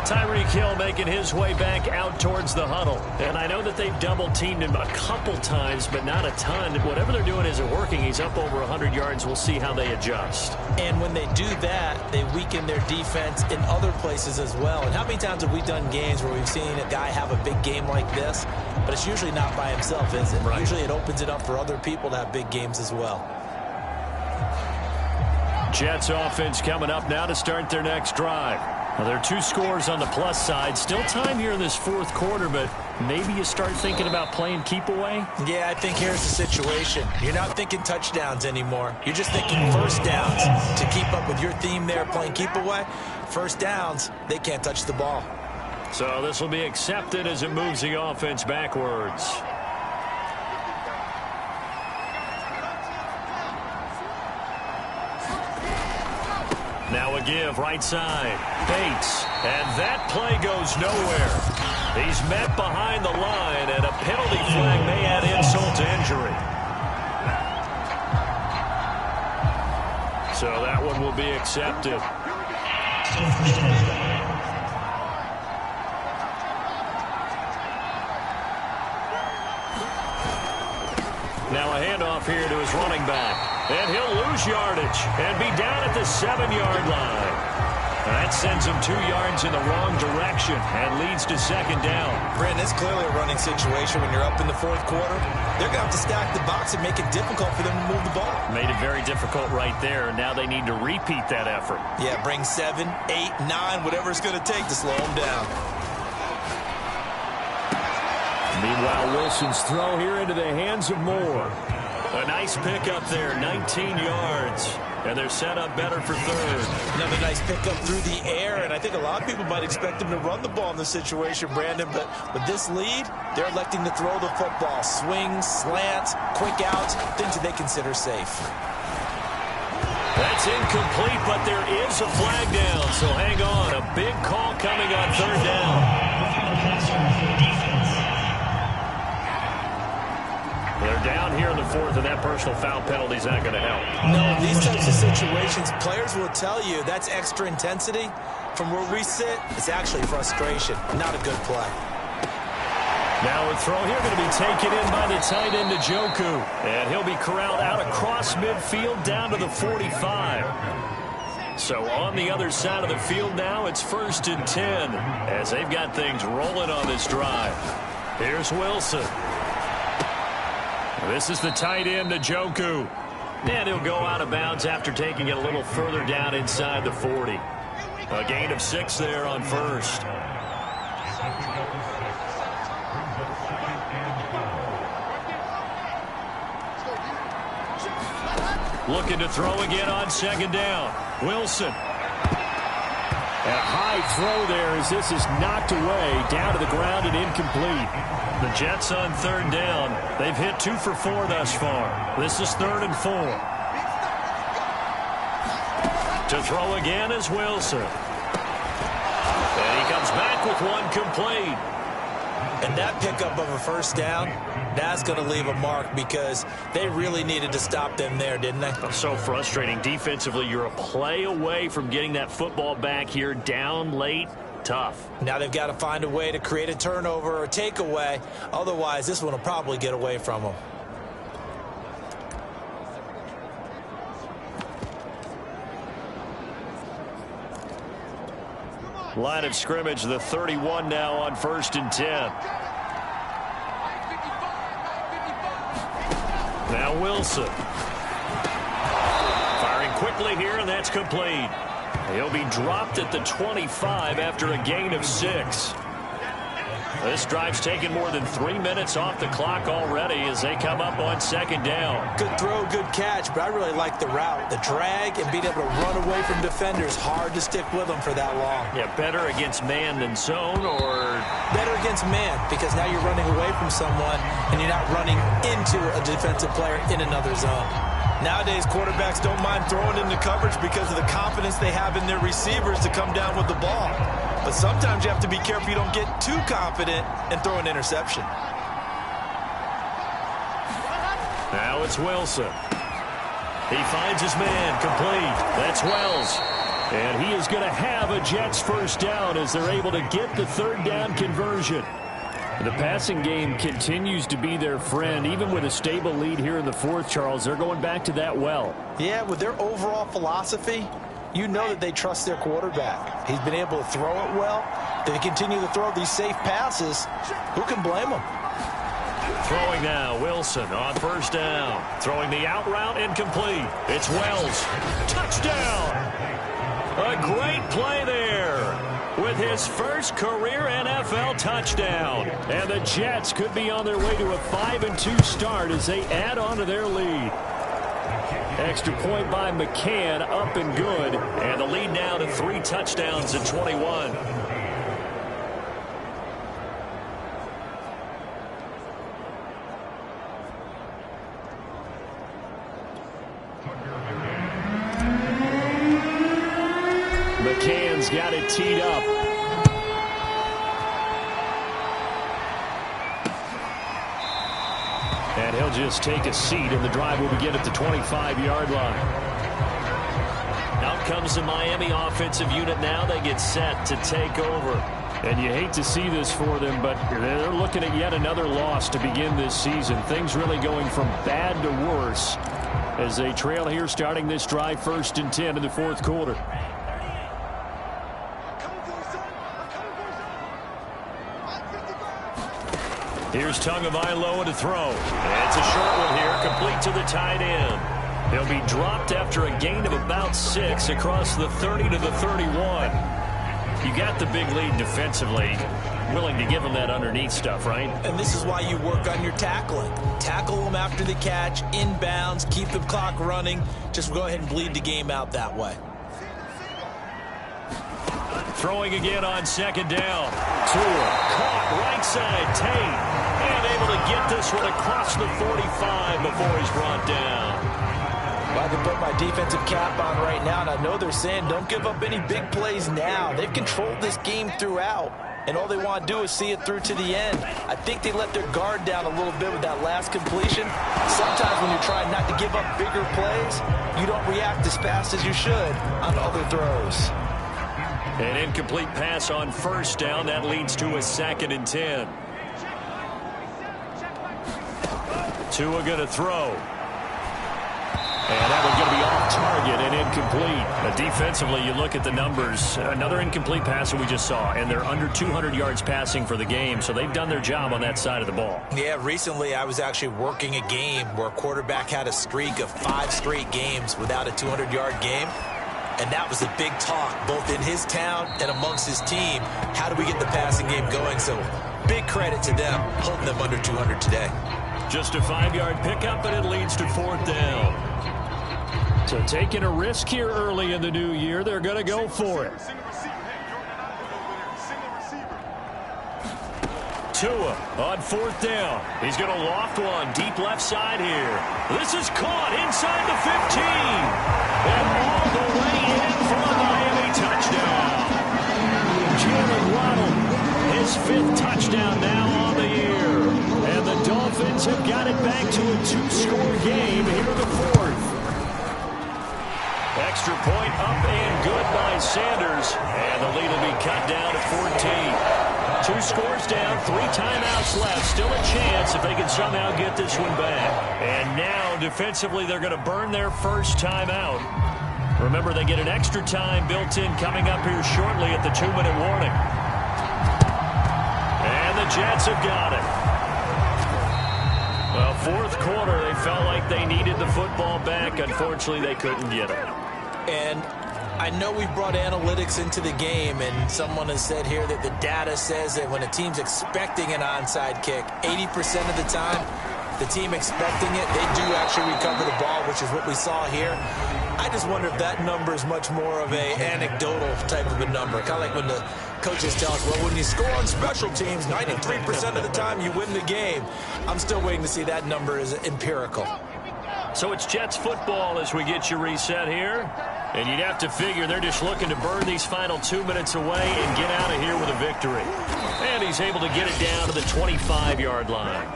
Tyreek Hill making his way back out towards the huddle. And I know that they've double-teamed him a couple times, but not a ton. Whatever they're doing isn't working. He's up over 100 yards. We'll see how they adjust. And when they do that, they weaken their defense in other places as well. And how many times have we done games where we've seen a guy have a big game like this? But it's usually not by himself, is it? Right. Usually it opens it up for other people to have big games as well. Jets offense coming up now to start their next drive. Now, there are 2 scores on the plus side. Still time here in this 4th quarter, but maybe you start thinking about playing keep away? Yeah, I think here's the situation. You're not thinking touchdowns anymore. You're just thinking first downs. To keep up with your theme there, playing keep away, first downs, they can't touch the ball. So this will be accepted as it moves the offense backwards. Now a give right side. Bates. And that play goes nowhere. He's met behind the line, and a penalty flag may add insult to injury. So that one will be accepted. Now a handoff here to his running back. And he'll lose yardage and be down at the 7-yard line. That sends him 2 yards in the wrong direction and leads to 2nd down. Brent, it's clearly a running situation when you're up in the 4th quarter. They're going to have to stack the box and make it difficult for them to move the ball. Made it very difficult right there, and now they need to repeat that effort. Yeah, bring 7, 8, 9, whatever it's going to take to slow them down. Meanwhile, Wilson's throw here into the hands of Moore. A nice pickup there, 19 yards. And they're set up better for 3rd. Another nice pickup through the air, and I think a lot of people might expect him to run the ball in this situation, Brandon, but with this lead, they're electing to throw the football. Swings, slants, quick outs, things that they consider safe. That's incomplete, but there is a flag down, so hang on. A big call coming on 3rd down. They're down here in the 4th, and that personal foul penalty is not going to help. No, these types of situations, players will tell you that's extra intensity. From where we sit, it's actually frustration. Not a good play. Now a throw here going to be taken in by the tight end, Njoku. And he'll be corralled out across midfield down to the 45. So on the other side of the field now, it's 1st and 10 as they've got things rolling on this drive. Here's Wilson. This is the tight end, Njoku. And he'll go out of bounds after taking it a little further down inside the 40. A gain of 6 there on 1st. Looking to throw again on 2nd down. Wilson. And a high throw there as this is knocked away, down to the ground and incomplete. The Jets on 3rd down. They've hit 2 for 4 thus far. This is 3rd and 4. To throw again is Wilson. And he comes back with one complete. And that pickup of a first down, that's going to leave a mark because they really needed to stop them there, didn't they? So frustrating. Defensively, you're a play away from getting that football back here down late. Tough. Now they've got to find a way to create a turnover or takeaway. Otherwise, this one will probably get away from them. Line of scrimmage, the 31 now on 1st and 10. Now Wilson. Firing quickly here, and that's complete. He'll be dropped at the 25 after a gain of 6. This drive's taken more than 3 minutes off the clock already as they come up on 2nd down. Good throw, good catch, but I really like the route. The drag and being able to run away from defenders, hard to stick with them for that long. Yeah, better against man than zone, or? Better against man, because now you're running away from someone and you're not running into a defensive player in another zone. Nowadays, quarterbacks don't mind throwing into coverage because of the confidence they have in their receivers to come down with the ball. But sometimes you have to be careful you don't get too confident and throw an interception. Now it's Wilson. He finds his man, complete. That's Wells. And he is going to have a Jets first down as they're able to get the 3rd down conversion. The passing game continues to be their friend. Even with a stable lead here in the 4th, Charles, they're going back to that well. Yeah, with their overall philosophy, you know that they trust their quarterback. He's been able to throw it well. They continue to throw these safe passes. Who can blame them? Throwing now, Wilson on 1st down. Throwing the out route, incomplete. It's Wells. Touchdown! A great play there with his first career NFL touchdown. And the Jets could be on their way to a 5-2 start as they add on to their lead. Extra point by McCann, up and good. And the lead now to 3 touchdowns at 21. McCann's got it teed up. And he'll just take a seat, and the drive will begin at the 25-yard line. Out comes the Miami offensive unit now. They get set to take over. And you hate to see this for them, but they're looking at yet another loss to begin this season. Things really going from bad to worse as they trail here starting this drive 1st and 10 in the 4th quarter. Here's Tagovailoa to throw. It's a short one here, complete to the tight end. He'll be dropped after a gain of about 6 across the 30 to the 31. You got the big lead defensively. Willing to give them that underneath stuff, right? And this is why you work on your tackling. Tackle them after the catch, inbounds, keep the clock running. Just go ahead and bleed the game out that way. Throwing again on 2nd down. Tua caught right side, Tate. And able to get this one across the 45 before he's brought down. Well, I can put my defensive cap on right now, and I know they're saying don't give up any big plays now. They've controlled this game throughout, and all they want to do is see it through to the end. I think they let their guard down a little bit with that last completion. Sometimes when you're trying not to give up bigger plays, you don't react as fast as you should on other throws. An incomplete pass on 1st down. That leads to a 2nd and 10. Tua going to throw. And that one's going to be off target and incomplete. Defensively, you look at the numbers. Another incomplete pass that we just saw, and they're under 200 yards passing for the game, so they've done their job on that side of the ball. Yeah, recently I was actually working a game where a quarterback had a streak of 5 straight games without a 200-yard game. And that was a big talk, both in his town and amongst his team. How do we get the passing game going? So big credit to them, holding them under 200 today. Just a 5-yard pickup, and it leads to 4th down. So taking a risk here early in the new year, they're going to go for it. Tua on 4th down. He's going to loft one deep left side here. This is caught inside the 15. And all the way in game here in the fourth. Extra point up and good by Sanders. And the lead will be cut down to 14. 2 scores down, 3 timeouts left. Still a chance if they can somehow get this one back. And now defensively they're going to burn their first timeout. Remember, they get an extra time built in coming up here shortly at the 2-minute warning. And the Jets have got it. Well, fourth quarter, they felt like they needed the football back. Unfortunately, they couldn't get it. And I know we've brought analytics into the game, and someone has said here that the data says that when a team's expecting an onside kick, 80% of the time, the team expecting it, they do actually recover the ball, which is what we saw here. I just wonder if that number is much more of a anecdotal type of a number. Kind of like when the coaches tell us, well, when you score on special teams, 93% of the time you win the game. I'm still waiting to see that number is empirical. So it's Jets football as we get you reset here. And you'd have to figure they're just looking to burn these final 2 minutes away and get out of here with a victory. And he's able to get it down to the 25-yard line.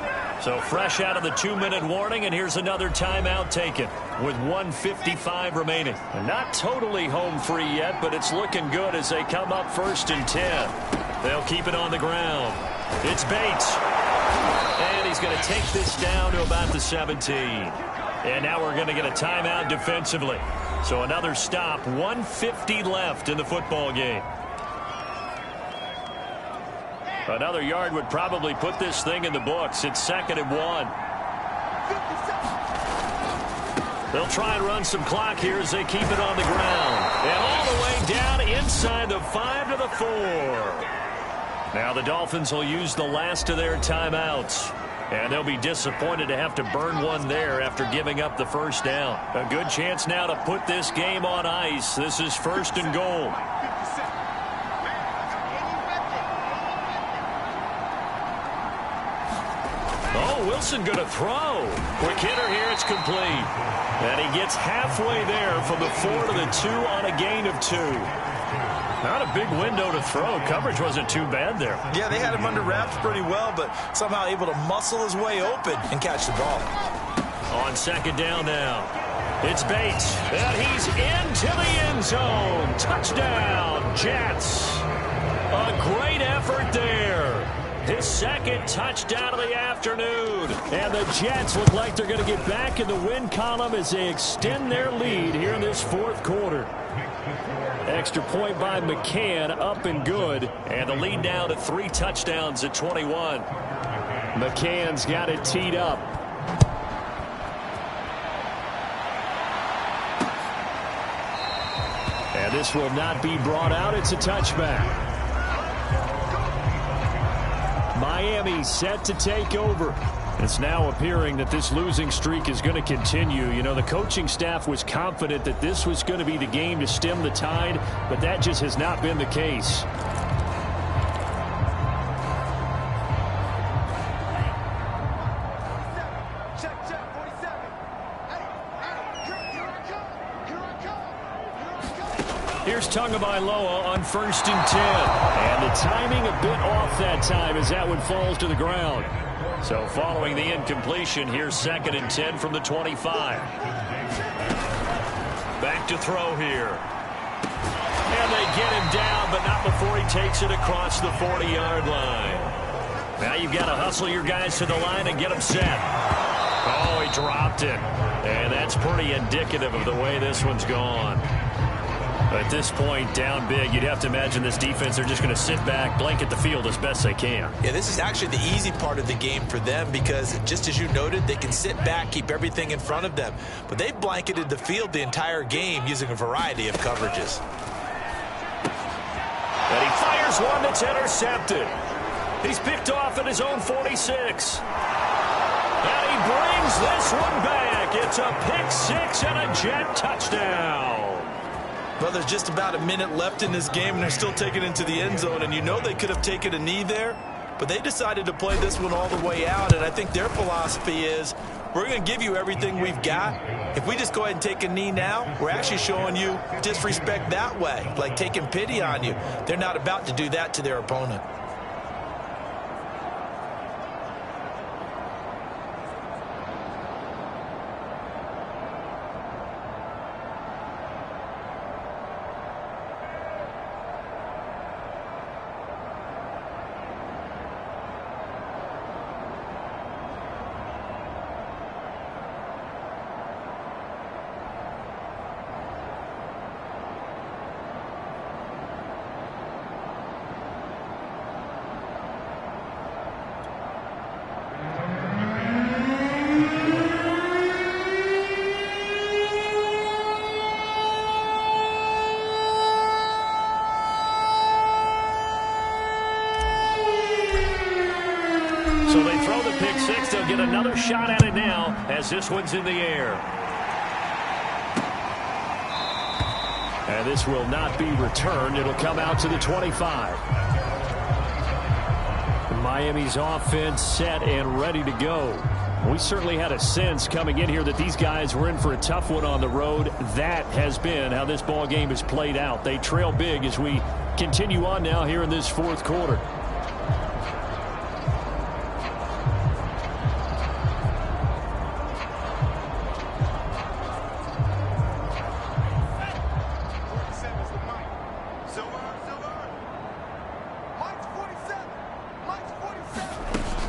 So fresh out of the 2-minute warning, and here's another timeout taken with 1:55 remaining. And not totally home free yet, but it's looking good as they come up 1st and 10. They'll keep it on the ground. It's Bates. And he's going to take this down to about the 17. And now we're going to get a timeout defensively. So another stop, 1:50 left in the football game. Another yard would probably put this thing in the books. It's 2nd and 1. They'll try and run some clock here as they keep it on the ground. And all the way down inside the 5 to the 4. Now the Dolphins will use the last of their timeouts. And they'll be disappointed to have to burn one there after giving up the first down. A good chance now to put this game on ice. This is 1st and goal. Oh, Wilson going to throw. Quick hitter here. It's complete. And he gets halfway there from the 4 to the 2 on a gain of 2. Not a big window to throw. Coverage wasn't too bad there. Yeah, they had him under wraps pretty well, but somehow able to muscle his way open and catch the ball. On 2nd down now. It's Bates. And he's into the end zone. Touchdown, Jets. A great effort there. His 2nd touchdown of the afternoon. And the Jets look like they're going to get back in the win column as they extend their lead here in this 4th quarter. Extra point by McCann, up and good. And the lead now to 3 touchdowns at 21. McCann's got it teed up. And this will not be brought out. It's a touchback. Miami set to take over. It's now appearing that this losing streak is going to continue. You know, the coaching staff was confident that this was going to be the game to stem the tide, but that just has not been the case. Here's Tagovailoa on 1st and 10. And the timing a bit off that time as that one falls to the ground. So following the incompletion, here's 2nd and 10 from the 25. Back to throw here. And they get him down, but not before he takes it across the 40-yard line. Now you've got to hustle your guys to the line and get them set. Oh, he dropped it. And that's pretty indicative of the way this one's gone. At this point, down big, you'd have to imagine this defense, they're just going to sit back, blanket the field as best they can. Yeah, this is actually the easy part of the game for them because, just as you noted, they can sit back, keep everything in front of them. But they've blanketed the field the entire game using a variety of coverages. And he fires one that's intercepted. He's picked off at his own 46. And he brings this one back. It's a pick 6 and a Jet touchdown. Well, there's just about a minute left in this game, and they're still taking it into the end zone. And you know they could have taken a knee there, but they decided to play this one all the way out. And I think their philosophy is, we're going to give you everything we've got. If we just go ahead and take a knee now, we're actually showing you disrespect that way, like taking pity on you. They're not about to do that to their opponent. pick six. They'll get another shot at it now as this one's in the air. And this will not be returned. It'll come out to the 25. Miami's offense set and ready to go. We certainly had a sense coming in here that these guys were in for a tough one on the road. That has been how this ball game has played out. They trail big as we continue on now here in this fourth quarter.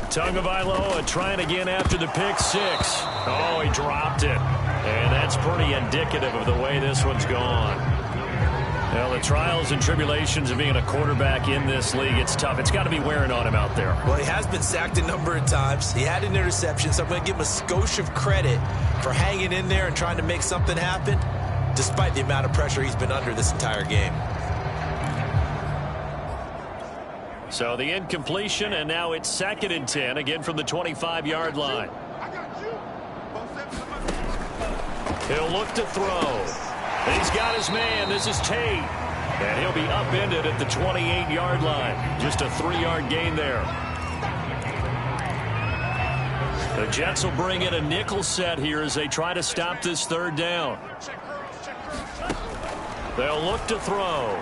Tagovailoa trying again after the pick six. Oh, he dropped it. And that's pretty indicative of the way this one's gone. Well, the trials and tribulations of being a quarterback in this league, it's tough. It's got to be wearing on him out there. Well, he has been sacked a number of times. He had an interception, so I'm going to give him a skosh of credit for hanging in there and trying to make something happen, despite the amount of pressure he's been under this entire game. So the incompletion, and now it's 2nd and 10, again from the 25-yard line. He'll look to throw. He's got his man. This is Tate. And he'll be upended at the 28-yard line. Just a 3-yard gain there. The Jets will bring in a nickel set here as they try to stop this 3rd down. They'll look to throw.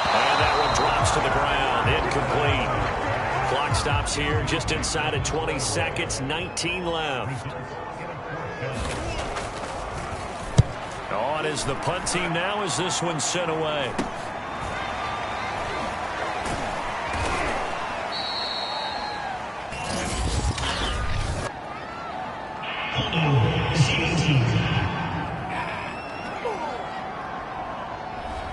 And that one drops to the ground. Incomplete. Clock stops here just inside of 20 seconds. 19 left. On is the punt team now as this one's sent away.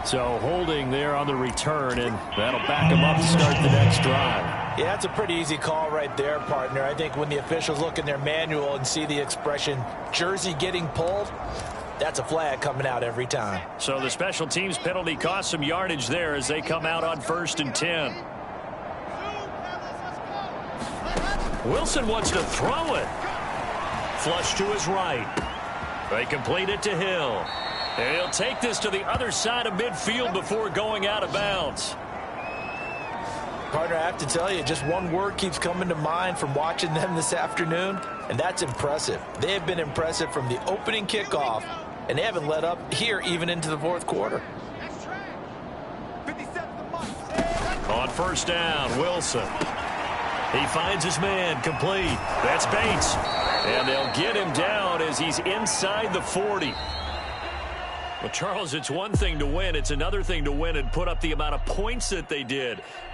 So holding there on the return, and that'll back him up to start the next drive. Yeah, that's a pretty easy call right there, partner. I think when the officials look in their manual and see the expression jersey getting pulled, that's a flag coming out every time. So the special teams penalty cost some yardage there as they come out on 1st and 10. Wilson wants to throw it. Flush to his right. They complete it to Hill. And he'll take this to the other side of midfield before going out of bounds. Partner, I have to tell you, just one word keeps coming to mind from watching them this afternoon, and that's impressive. They have been impressive from the opening kickoff, and they haven't let up here even into the 4th quarter. On 1st down, Wilson. He finds his man, complete. That's Bates. And they'll get him down as he's inside the 40. Well, Charles, it's one thing to win. It's another thing to win and put up the amount of points that they did.